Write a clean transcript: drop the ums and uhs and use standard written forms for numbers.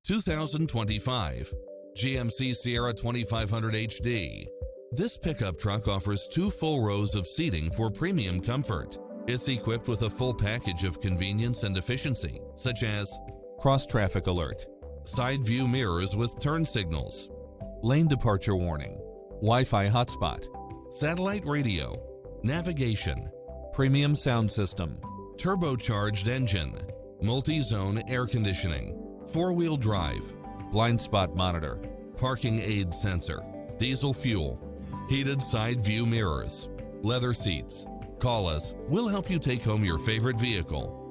2025 GMC Sierra 2500HD. This pickup truck offers 2 full rows of seating for premium comfort. It's equipped with a full package of convenience and efficiency, such as cross-traffic alert, side view mirrors with turn signals, lane departure warning, Wi-Fi hotspot, satellite radio, navigation, premium sound system, turbocharged engine, multi-zone air conditioning, 4-wheel drive, blind spot monitor, parking aid sensor, diesel fuel, heated side view mirrors, leather seats. Call us, we'll help you take home your favorite vehicle.